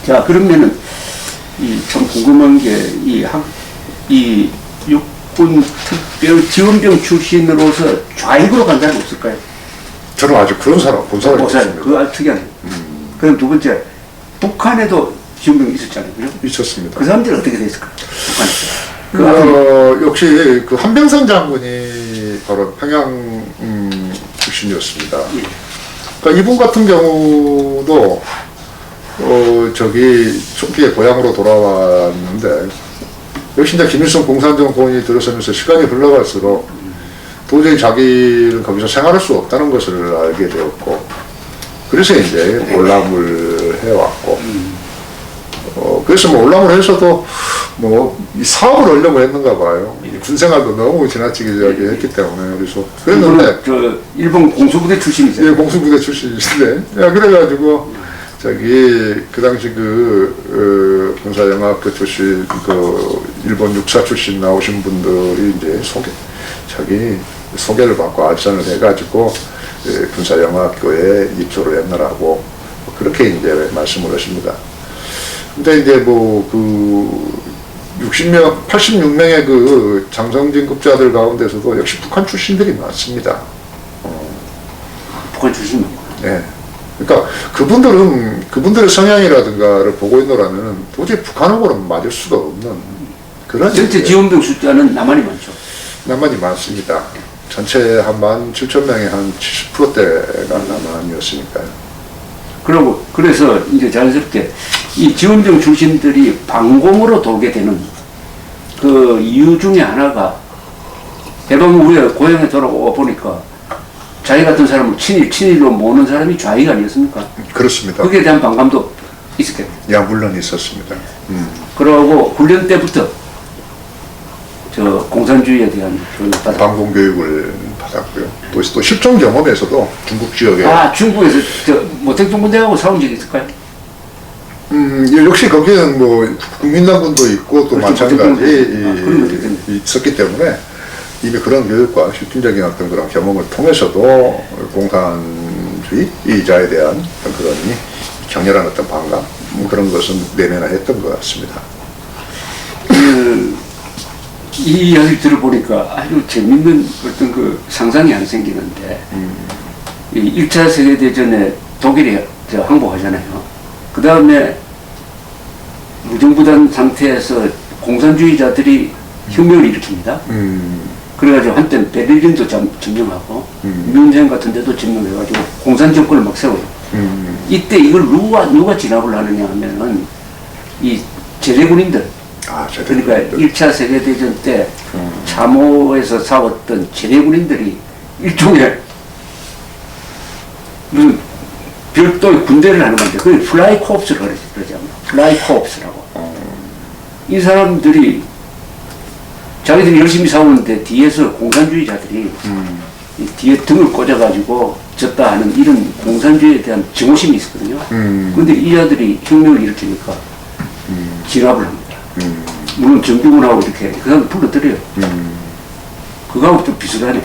자, 그러면은, 참 궁금한 게, 이 육군 특별 지원병 출신으로서 좌익으로 간 사람이 없을까요? 저는 아직 그런 사람 본 사람이 없습니다. 그거 아주 특이하네요. 그럼 두 번째, 북한에도 지원병이 있었잖아요. 그죠? 있었습니다. 그 사람들이 어떻게 됐을까요? 북한에서. 역시 그 한병선 장군이 바로 평양 출신이었습니다. 예. 그러니까 이분 같은 경우도 저기 초기에 고향으로 돌아왔는데 역시 이제 김일성 공산정권이 들어서면서 시간이 흘러갈수록 도저히 자기는 거기서 생활할 수 없다는 것을 알게 되었고 그래서 이제 올람을 해왔고 그래서 뭐 올람을 해서도 뭐 이 사업을 하려고 했는가 봐요. 군 생활도 너무 지나치게 했기 때문에 그래서 그랬는데 저 일본 공수부대 출신이세요? 예, 공수부대 출신이신데 야, 그래가지고 저기 그 당시 군사영학교 출신 일본 육사 출신 나오신 분들이 이제 자기 소개를 받고 알선을 해가지고 군사영학교에 입소를 했느라고 그렇게 이제 말씀을 하십니다. 근데 이제 뭐 60명, 86명의 그 장성진급자들 가운데서도 역시 북한 출신들이 많습니다. 북한 출신만. 네. 그러니까 그분들의 성향이라든가를 보고 있노라면 도저히 북한하고는 맞을 수가 없는 그런. 전체 지원병 숫자는 남한이 많죠. 남한이 많습니다. 전체 한 17,000명의 한 70%대가 남한이었으니까요. 그래서 이제 자연스럽게 이 지원병 출신들이 방공으로 돌게 되는 그 이유 중에 하나가 해방 후에 고향에 돌아와 보니까 자기 같은 사람을 친일로 모으는 사람이 좌익 아니었습니까? 그렇습니다. 거기에 대한 반감도 있었겠네요. 야, 물론 있었습니다. 그러고 훈련 때부터 저 공산주의에 대한 교육을 받았고 방공 교육을 받았고요. 또 실종 경험에서도 중국 지역에 중국에서 저 모택동군대하고 싸운 적이 있을까요? 역시 거기는 뭐 국민당군도 있고 또 그렇죠. 마찬가지 있었기 때문에 이미 그런 교육과 실질적인 어떤 그런 경험을 통해서도 공산주의자에 대한 그런 격렬한 어떤 반감 그런 것은 내면화했던 것 같습니다. 이 이야기 들어보니까 아주 재밌는 어떤 그 상상이 안 생기는데, 이 1차 세계대전에 독일이 항복하잖아요. 그 다음에 무정부단 상태에서 공산주의자들이 혁명을 일으킵니다. 그래가지고 한때는 베를린도 점령하고, 뮌헨 같은 데도 점령해가지고 공산정권을 막 세워요. 이때 이걸 누가 진압을 하느냐 하면은 이 제대군인들, 그러니까 1차 세계대전 때 참호에서 싸웠던 제대군인들이 일종의 무슨 별도의 군대를 하는 건데 그걸 플라이 코옵스를 그러잖아요. 플라이 코옵스라고. 이 사람들이 자기들이 열심히 싸우는데 뒤에서 공산주의자들이 뒤에 등을 꽂아가지고 졌다 하는 이런 공산주의에 대한 증오심이 있었거든요. 그런데 이 자들이 혁명을 일으키니까 진압을 합니다. 물론 정규군하고 이렇게 그 사람 불러들여요. 그거하고 좀 비슷하네.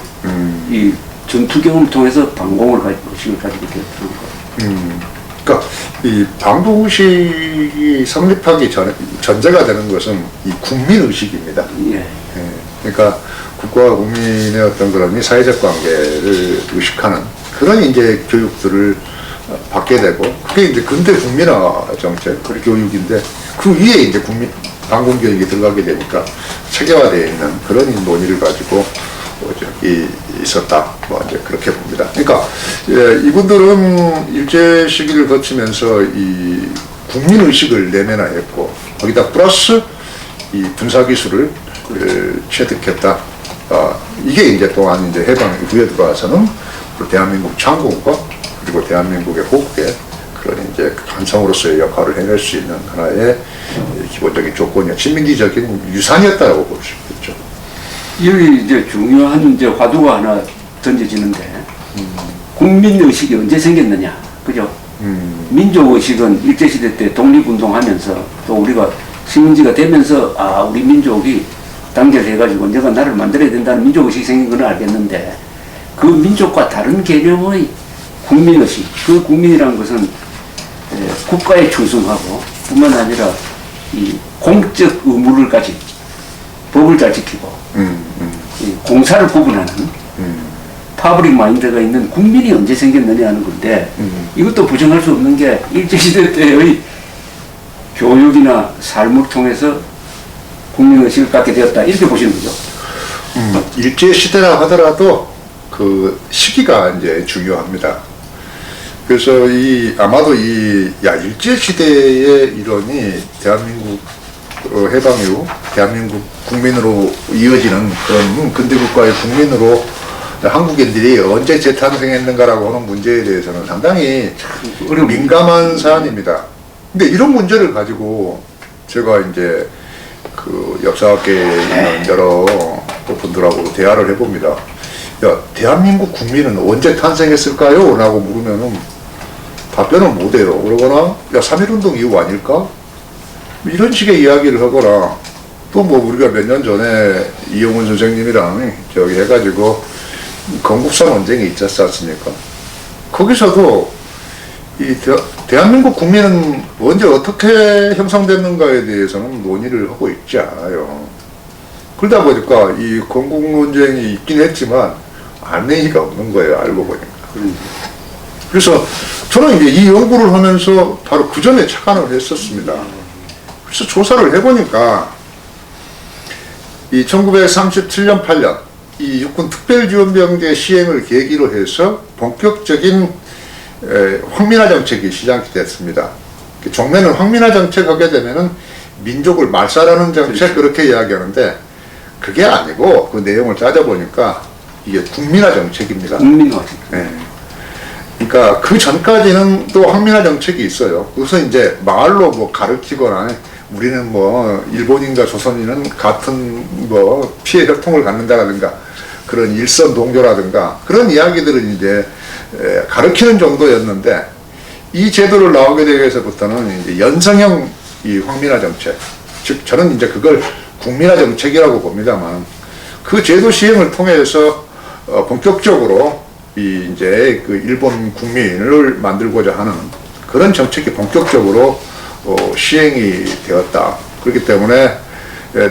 이 전투 경험을 통해서 방공을 의식을 가지고 되었던 거예요. 그러니까 이 방공의식이 성립하기 전에 전제가 되는 것은 이 국민의식입니다. 예. 그러니까 국가와 국민의 어떤 그런 사회적 관계를 의식하는 그런 이제 교육들을 받게 되고 그게 이제 근대 국민화 정책 교육인데 그 위에 이제 방공 교육이 들어가게 되니까 체계화되어 있는 그런 논의를 가지고 있었다. 뭐 이제 그렇게 봅니다. 그러니까 이분들은 일제 시기를 거치면서 이 국민 의식을 내면화했고 거기다 플러스 이 군사 기술을 체득했다. 이게 이제 또한 이제 해방 후에 들어와서는 대한민국 창군과 그리고 대한민국의 복대 그런 이제 간성으로서의 역할을 해낼 수 있는 하나의 기본적인 조건이야. 친민지적인 유산이었다고 볼 수 있겠죠. 여기 이제 중요한 이제 화두가 하나 던져지는데, 국민의식이 언제 생겼느냐, 그죠? 민족의식은 일제시대 때 독립운동하면서 또 우리가 식민지가 되면서 우리 민족이 단결해가지고 언젠가 나라를 만들어야 된다는 민족의식이 생긴 건 알겠는데, 그 민족과 다른 개념의 국민의식, 그 국민이라는 것은 국가에 충성하고 뿐만 아니라 이 공적 의무를 가진 법을 잘 지키고 이 공사를 구분하는 파브릭 마인드가 있는 국민이 언제 생겼느냐 하는 건데 이것도 부정할 수 없는 게 일제시대 때의 교육이나 삶을 통해서 국민의식을 갖게 되었다 이렇게 보시는 거죠. 일제시대라 하더라도 그 시기가 이제 중요합니다. 그래서 아마도 일제시대의 일원이 대한민국 해방 이후 대한민국 국민으로 이어지는 그런 근대국가의 국민으로 한국인들이 언제 재탄생했는가라고 하는 문제에 대해서는 상당히 민감한 사안입니다. 근데 이런 문제를 가지고 제가 이제 그 역사학계에 있는 여러 분들하고 대화를 해봅니다. 야, 대한민국 국민은 언제 탄생했을까요? 라고 물으면은 답변을 못해요. 그러거나, 야, 3.1운동 이후 아닐까? 이런 식의 이야기를 하거나, 또 뭐 우리가 몇 년 전에 이용훈 선생님이랑 저기 해가지고 건국사 논쟁이 있었지 않습니까? 거기서도 대한민국 국민은 언제 어떻게 형성됐는가에 대해서는 논의를 하고 있지 않아요. 그러다 보니까 이 건국 논쟁이 있긴 했지만 안 의미가 없는 거예요. 알고 보니까. 그래서 저는 이제 이 연구를 하면서 바로 그 전에 착안을 했었습니다. 그래서 조사를 해보니까 이 1937년 8년 이 육군 특별지원병제 시행을 계기로 해서 본격적인 황민화 정책이 시작이 됐습니다. 종래는 황민화 정책 하게 되면은 민족을 말살하는 정책 그렇게 이야기하는데 그게 아니고 그 내용을 따져보니까 이게 국민화 정책입니다. 국민화. 네. 그러니까 그 전까지는 또 황민화 정책이 있어요. 그래서 이제 말로 뭐 가르치거나 우리는 뭐 일본인과 조선인은 같은 뭐 피해 혈통을 갖는다라든가 그런 일선 동조라든가 그런 이야기들은 이제 가르치는 정도였는데 이 제도를 나오게 되어서부터는 이제 연성형 이 황민화 정책, 즉 저는 이제 그걸 국민화 정책이라고 봅니다만 그 제도 시행을 통해서 본격적으로 이제 그 일본 국민을 만들고자 하는 그런 정책이 본격적으로 시행이 되었다. 그렇기 때문에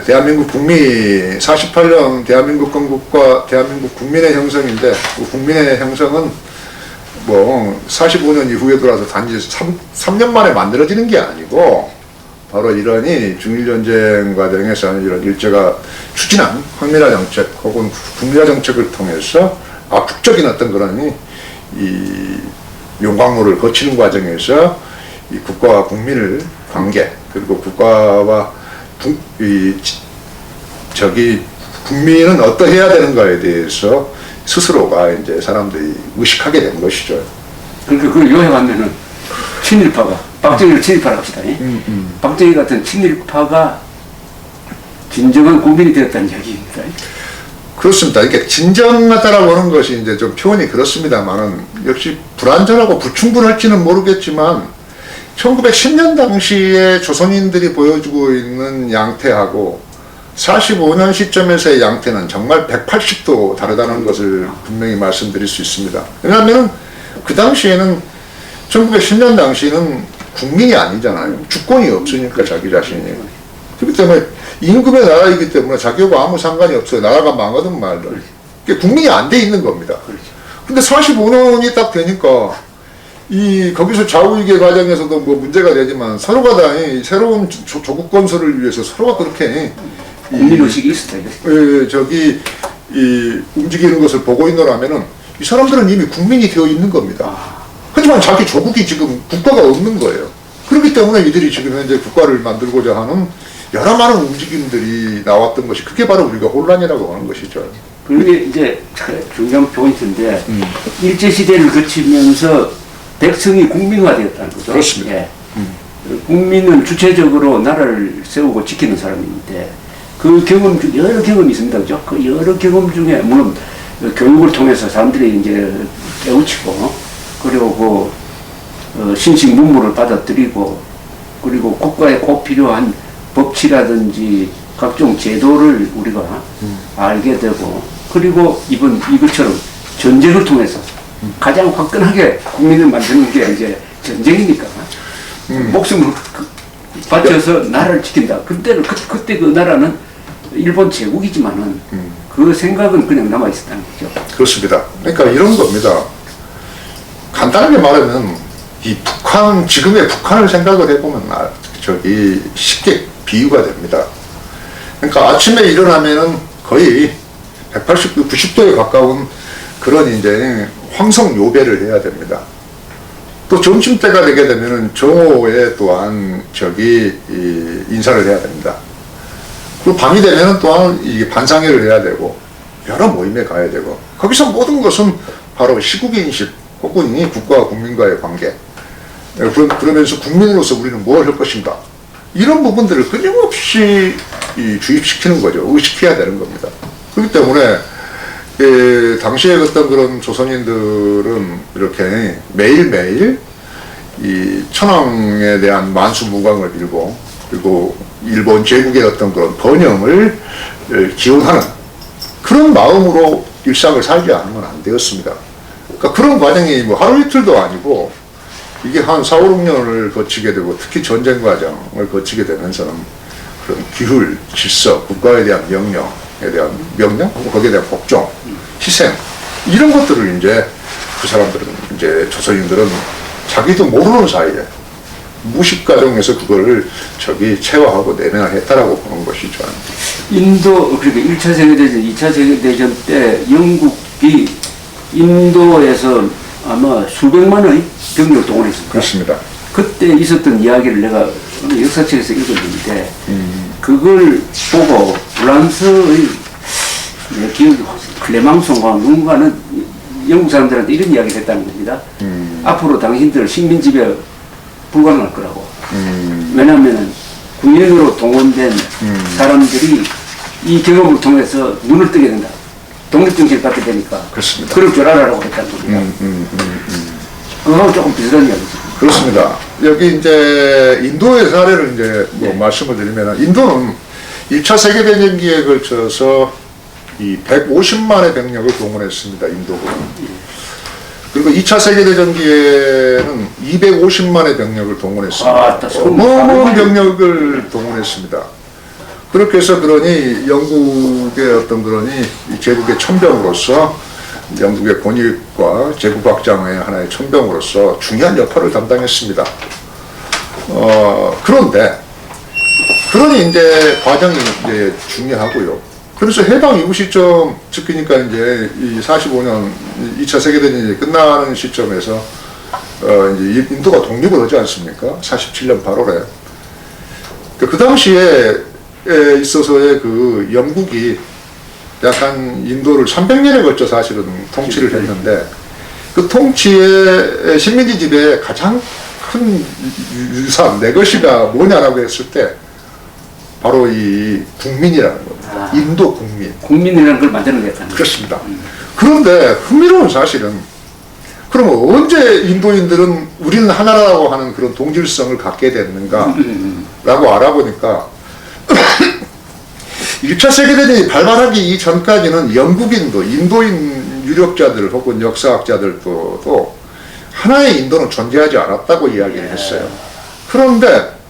대한민국 국민 48년 대한민국 건국과 대한민국 국민의 형성인데 그 국민의 형성은 뭐 45년 이후에 들어와서 단지 3년 만에 만들어지는 게 아니고 바로 이러니 중일전쟁 과정에서 이런 일제가 추진한 황민화 정책 혹은 국민화 정책을 통해서 압축적인 어떤 그런 이 용광로를 거치는 과정에서 이 국가와 국민을 관계 그리고 국가와 국민은 어떠해야 되는가에 대해서 스스로가 이제 사람들이 의식하게 된 것이죠. 그러니까 그걸 요약하면은 친일파가 박정희를 친일파라고 합시다. 박정희 같은 친일파가 진정한 국민이 되었다는 이야기입니다. 그렇습니다. 이게 진정하다라고 하는 것이 이제 좀 표현이 그렇습니다만은 역시 불완전하고 불충분할지는 모르겠지만 1910년 당시에 조선인들이 보여주고 있는 양태하고 45년 시점에서의 양태는 정말 180도 다르다는 것을 분명히 말씀드릴 수 있습니다. 왜냐하면 그 당시에는 1910년 당시에는 국민이 아니잖아요. 주권이 없으니까 자기 자신이. 그렇기 때문에 임금의 나라이기 때문에 자기하고 아무 상관이 없어요. 나라가 망하든 말든. 국민이 안 돼 있는 겁니다. 근데 45년이 딱 되니까 거기서 좌우위계 과정에서도 뭐 문제가 되지만 서로가 다 새로운 조국 건설을 위해서 서로가 그렇게 국민의식이 있었다. 움직이는 것을 보고 있노라면은 이 사람들은 이미 국민이 되어 있는 겁니다. 하지만 자기 조국이 지금 국가가 없는 거예요. 그렇기 때문에 이들이 지금 현재 국가를 만들고자 하는 여러 많은 움직임들이 나왔던 것이 그게 바로 우리가 혼란이라고 하는 것이죠. 그게 이제 중요한 포인트인데 일제시대를 거치면서 백성이 국민화되었다는 거죠. 그렇습니다. 예. 국민은 주체적으로 나라를 세우고 지키는 사람인데 그 경험 중 여러 경험이 있습니다. 그죠? 그 여러 경험 중에 물론 교육을 통해서 사람들이 이제 깨우치고 그리고 신식 문물을 받아들이고 그리고 국가에 꼭 필요한 법치라든지 각종 제도를 우리가 알게 되고 그리고 이것처럼 전쟁을 통해서 가장 화끈하게 국민을 만드는 게 이제 전쟁이니까 목숨을 바쳐서 나라를 지킨다. 그때 그 나라는 일본 제국이지만은 그 생각은 그냥 남아 있었다는 거죠. 그렇습니다. 그러니까 이런 겁니다. 간단하게 말하면 이 북한, 지금의 북한을 생각을 해보면 쉽게 비유가 됩니다. 그러니까 아침에 일어나면은 거의 180도, 90도에 가까운 그런 이제 황성 요배를 해야 됩니다. 또 점심때가 되게 되면은 정오에 또한 인사를 해야 됩니다. 그리고 밤이 되면은 또한 이게 반상회를 해야 되고 여러 모임에 가야 되고 거기서 모든 것은 바로 시국인식 혹은 이 국가와 국민과의 관계 그러면서 국민으로서 우리는 뭘 할 것인가 이런 부분들을 끊임없이 주입시키는 거죠. 의식해야 되는 겁니다. 그렇기 때문에 당시에 어떤 그런 조선인들은 이렇게 매일매일 이 천황에 대한 만수무강을 빌고 그리고 일본 제국의 어떤 그런 번영을 기원하는 그런 마음으로 일상을 살지 않으면 안 되었습니다. 그러니까 그런 과정이 뭐 하루 이틀도 아니고 이게 한 4, 5, 6년을 거치게 되고 특히 전쟁 과정을 거치게 되면서는 그런 규율, 질서, 국가에 대한 명령, 거기에 대한 복종, 희생 이런 것들을 이제 그 사람들은 이제 조선인들은 자기도 모르는 사이에 무식 과정에서 그거를 체화하고 내면화했다라고 보는 것이죠. 인도 그러니까 1차 세계대전, 2차 세계대전 때 영국이 인도에서 아마 수백만의 병력을 동원했습니다. 그렇습니다. 그때 있었던 이야기를 내가 역사책에서 읽었는데 그걸 보고 프랑스의 내 기억이 클레망송과 누군가는 영국 사람들한테 이런 이야기를 했다는 겁니다. 앞으로 당신들 식민지배 불가능할 거라고. 왜냐하면 군인으로 동원된 사람들이 이 경험을 통해서 눈을 뜨게 된다. 독립정신을 갖게 되니까. 그렇습니다. 그럴 줄 알아라고 했다는 겁니다. 그거하고 조금 비슷한 이야기죠. 그렇습니다. 여기 이제 인도의 사례를 이제 뭐 말씀을 드리면 인도는 1차 세계대전기에 걸쳐서 이 150만의 병력을 동원했습니다. 인도군은. 그리고 2차 세계대전기에는 250만의 병력을 동원했습니다. 어마어마한 병력을 동원했습니다. 그렇게 해서 그러니 영국의 어떤 그러니 제국의 천병으로서 영국의 권익과 제국 확장의 하나의 천병으로서 중요한 역할을 담당했습니다. 그러니 이제 과정이 이제 중요하고요. 그래서 해방 이후 시점, 즉, 그러니까 이제 이 45년 2차 세계대전이 끝나는 시점에서, 이제 인도가 독립을 하지 않습니까? 47년 8월에. 그 당시에 있어서의 그 영국이 약한 인도를 300년에 걸쳐 사실은 통치를 했는데, 그 통치의 식민지 지배의 가장 큰 유산, 내 것이가 뭐냐라고 했을 때, 바로 이 국민이라는 겁니다. 인도 국민. 국민이라는 걸 만들어냈다는 거죠. 그렇습니다. 그런데 흥미로운 사실은 그러면 언제 인도인들은 우리는 하나라고 하는 그런 동질성을 갖게 됐는가 라고 알아보니까 1차 세계대전이 발발하기 이전까지는 영국인도 인도인 유력자들 혹은 역사학자들도 하나의 인도는 존재하지 않았다고 이야기를 했어요. 그런데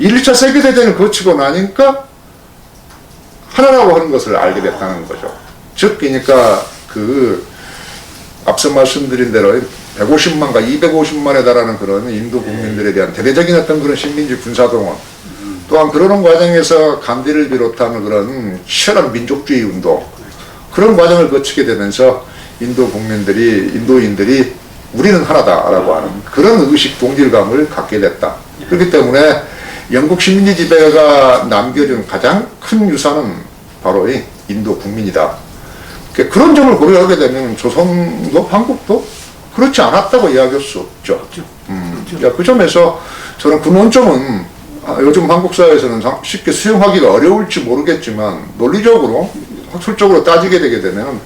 1차 세계대전을 거치고 나니까 하나라고 하는 것을 알게 됐다는 거죠. 즉, 그러니까 앞서 말씀드린 대로 150만과 250만에 달하는 그런 인도 국민들에 대한 대대적인 어떤 그런 식민지 군사동원, 또한 그러는 과정에서 간디를 비롯한 그런 치열한 민족주의 운동, 그런 과정을 거치게 되면서 인도인들이 우리는 하나다라고 하는 그런 의식 동질감을 갖게 됐다. 그렇기 때문에 영국 식민지 지배가 남겨준 가장 큰 유산은 바로 이 인도 국민이다. 그런 점을 고려하게 되면 조선도 한국도 그렇지 않았다고 이야기할 수 없죠. 그 점에서 저는 그 논점은 요즘 한국 사회에서는 쉽게 수용하기가 어려울지 모르겠지만 논리적으로, 학술적으로 따지게 되게 되면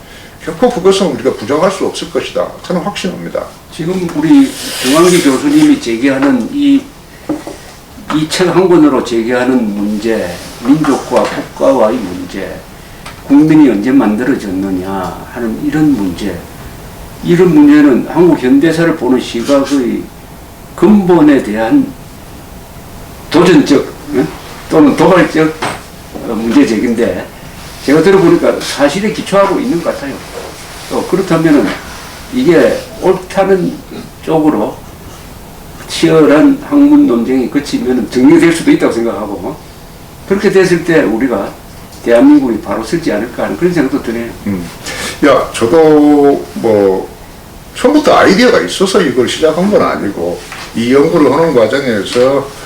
결코 그것은 우리가 부정할 수 없을 것이다. 저는 확신합니다. 지금 우리 정환기 교수님이 제기하는 이 책 한 권으로 제기하는 문제, 민족과 국가와의 문제, 국민이 언제 만들어졌느냐 하는 이런 문제는 한국 현대사를 보는 시각의 근본에 대한 도전적 또는 도발적 문제 제기인데 제가 들어보니까 사실에 기초하고 있는 것 같아요. 또 그렇다면은 이게 옳다는 쪽으로 치열한 학문 논쟁이 거치면 정리될 수도 있다고 생각하고 그렇게 됐을 때 우리가 대한민국이 바로 서지 않을까 하는 그런 생각도 드네요. 야, 저도 뭐 처음부터 아이디어가 있어서 이걸 시작한 건 아니고 이 연구를 하는 과정에서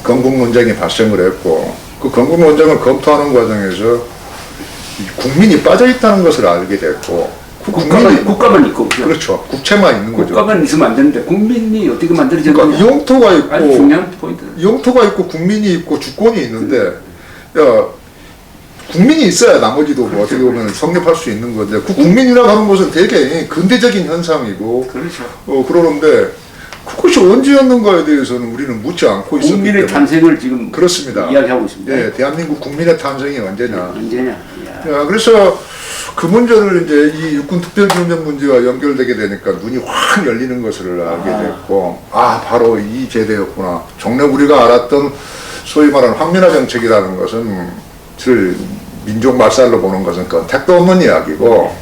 건국 논쟁이 발생을 했고 그 건국 논쟁을 검토하는 과정에서 국민이 빠져 있다는 것을 알게 됐고 국가만 있고 그렇죠. 국채만 있는 거죠. 국가만 있으면 안 되는데 국민이 어떻게 만들어졌느냐. 그러니까 영토가 있고 아주 중요한 포인트. 영토가 있고 국민이 있고 주권이 있는데 야 국민이 있어야 나머지도 뭐 어떻게 보면 성립할 수 있는 건데 그 국민이라고 하는 것은 되게 근대적인 현상이고 그렇죠. 그러는데 그것이 언제였는가에 대해서는 우리는 묻지 않고 있었기 때문에 국민의 탄생을 지금 그렇습니다. 이야기하고 있습니다. 네, 대한민국 국민의 탄생이 언제냐. 언제냐. 야, 그래서 그 문제를 이제 이 육군 특별지원장 문제와 연결되게 되니까 눈이 확 열리는 것을 알게 됐고 바로 이 제도였구나. 정말 우리가 알았던 소위 말하는 황민화 정책이라는 것은 민족 말살로 보는 것은 택도 없는 이야기고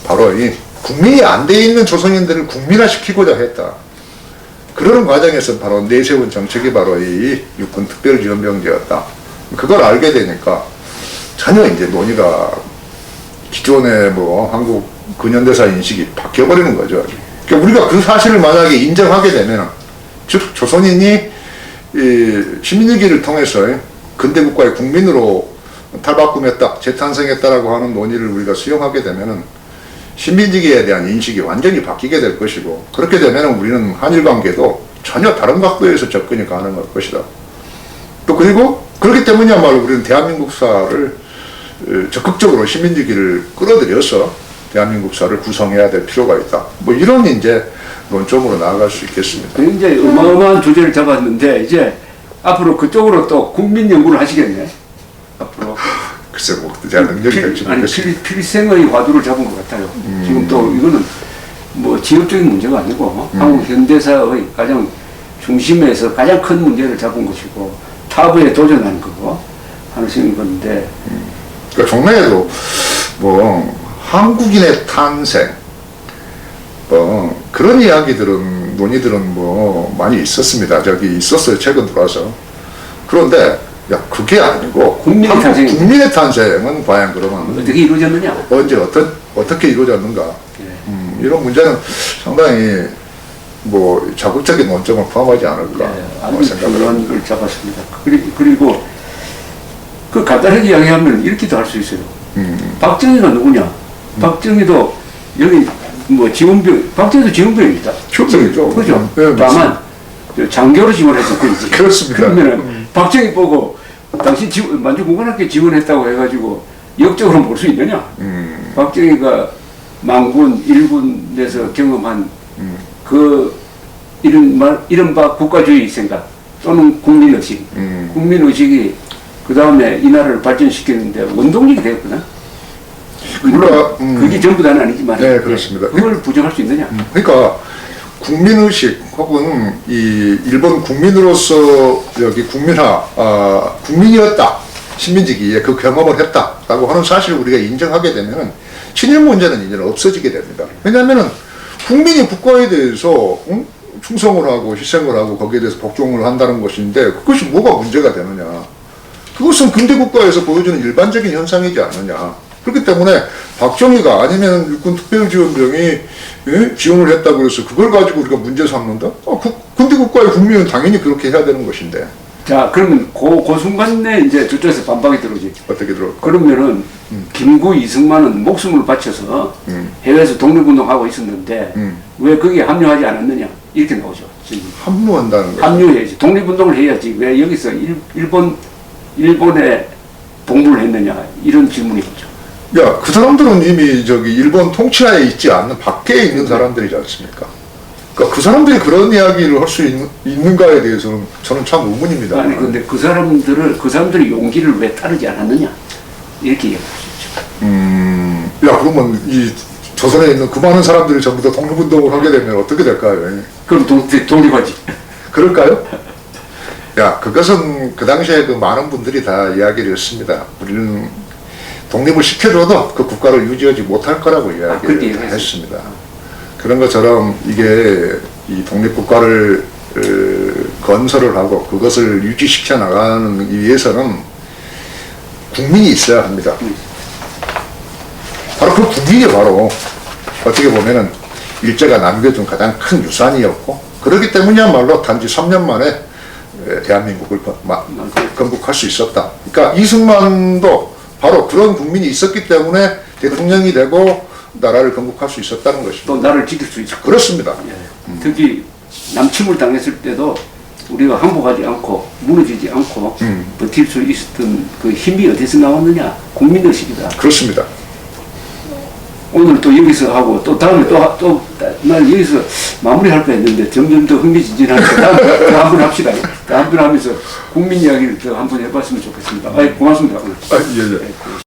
바로 이 국민이 안 돼 있는 조선인들을 국민화시키고자 했다. 그러는 과정에서 바로 내세운 정책이 바로 이 육군 특별지원병제였다. 그걸 알게 되니까 전혀 이제 논의가 기존의 뭐 한국 근현대사 인식이 바뀌어버리는 거죠. 그러니까 우리가 그 사실을 만약에 인정하게 되면 즉 조선인이 이 시민위기를 통해서 근대국가의 국민으로 탈바꿈했다, 재탄생했다라고 하는 논의를 우리가 수용하게 되면은 식민지기에 대한 인식이 완전히 바뀌게 될 것이고 그렇게 되면 우리는 한일 관계도 전혀 다른 각도에서 접근이 가능할 것이다. 또 그리고 그렇기 때문이야말로 우리는 대한민국사를 적극적으로 식민지기를 끌어들여서 대한민국사를 구성해야 될 필요가 있다. 뭐 이런 이제 논점으로 나아갈 수 있겠습니다. 굉장히 어마어마한 주제를 잡았는데 이제 앞으로 그쪽으로 또 국민 연구를 하시겠네. 앞으로. 글쎄 뭐 제가 능력이 될지 모르겠습니다. 필생의 화두를 잡은 것 같아요. 지금 또 이거는 뭐 지역적인 문제가 아니고 한국 현대사의 가장 중심에서 가장 큰 문제를 잡은 것이고 타부에 도전하는 거고 하는 건데. 그러니까 종래에도 뭐 한국인의 탄생 뭐 그런 이야기들은 논의들은 뭐 많이 있었습니다. 저기 있었어요 최근 들어와서. 그런데 야 그게 아니고 국민의 탄생 국민의 탄생은 과연 그러면 어떻게 이루어졌느냐? 언제 어떻게 이루어졌는가? 예. 이런 문제는 상당히 뭐 자극적인 논점을 포함하지 않을까 아주 중요한 걸 잡았습니다. 그리고 그 간단하게 이야기하면 이렇게도 할 수 있어요. 박정희가 누구냐? 박정희도 여기 뭐 지원병, 박정희도 지원병입니다. 지원병이죠. 그죠? 네, 다만 장교로 지원해서 그렇지. 그렇습니다. 그러면은 박정희 보고 당신 만주공관학교 지원했다고 해가지고 역적으로 볼 수 있느냐? 박정희가 망군, 일군에서 경험한 그 이른바 국가주의 생각 또는 국민의식, 국민의식이 그 다음에 이 나라를 발전시키는데 원동력이 되었거든. 물론 그게 전부 다는 아니지만 네, 그렇습니다. 그걸 부정할 수 있느냐? 그러니까 국민의식 혹은 이 일본 국민으로서 여기 국민이었다. 식민지기에 그 경험을 했다라고 하는 사실을 우리가 인정하게 되면 친일 문제는 이제는 없어지게 됩니다. 왜냐하면 국민이 국가에 대해서 충성을 하고 희생을 하고 거기에 대해서 복종을 한다는 것인데 그것이 뭐가 문제가 되느냐. 그것은 근대국가에서 보여주는 일반적인 현상이지 않느냐. 그렇기 때문에 박정희가 아니면 육군 특별지원병이 지원을 했다고 해서 그걸 가지고 우리가 문제 삼는다? 근대국가의 국민은 당연히 그렇게 해야 되는 것인데. 자, 그러면 그 순간에 이제 저쪽에서 반박이 들어오지. 어떻게 들어올까? 그러면은 김구 이승만은 목숨을 바쳐서 해외에서 독립운동하고 있었는데 왜 거기에 합류하지 않았느냐? 이렇게 나오죠. 지금. 합류한다는 거죠. 합류해야지. 독립운동을 해야지. 왜 여기서 일본에 봉부를 했느냐? 이런 질문이 있죠. 야, 그 사람들은 이미 저기 일본 통치하에 있지 않는 밖에 있는 사람들이지 않습니까? 그러니까 그 사람들이 그런 이야기를 할 수 있는가에 대해서는 저는 참 의문입니다. 아니 근데 그 사람들이 용기를 왜 따르지 않았느냐? 이렇게 얘기할 수 있죠. 야, 그러면 이 조선에 있는 그 많은 사람들이 전부 다 독립운동을 하게 되면 어떻게 될까요? 그럼 독립하지. 그럴까요? 야, 그것은 그 당시에 그 많은 분들이 다 이야기를 했습니다. 우리는 독립을 시켜줘도 그 국가를 유지하지 못할 거라고 이야기를 그때 얘기했어요. 했습니다. 그런 것처럼 이게 이 독립국가를 건설을 하고 그것을 유지시켜 나가는 위해서는 국민이 있어야 합니다. 바로 그 국민이 바로 어떻게 보면은 일제가 남겨준 가장 큰 유산이었고, 그렇기 때문이야말로 단지 3년 만에 대한민국을 건국할 수 있었다. 그러니까 이승만도 바로 그런 국민이 있었기 때문에 대통령이 되고 나라를 건국할 수 있었다는 것입니다. 또 나라를 지킬 수 있었고. 그렇습니다. 특히 남침을 당했을 때도 우리가 항복하지 않고 무너지지 않고 버틸 수 있었던 그 힘이 어디서 나왔느냐? 국민의식이다. 그렇습니다. 오늘 또 여기서 하고 또 다음에 날 여기서 마무리할 거 했는데 점점 더 흥미진진하니까 다음에 한 번 합시다. 한 번 하면서 국민 이야기를 더 한 번 해봤으면 좋겠습니다. 고맙습니다. 오늘. 예, 예.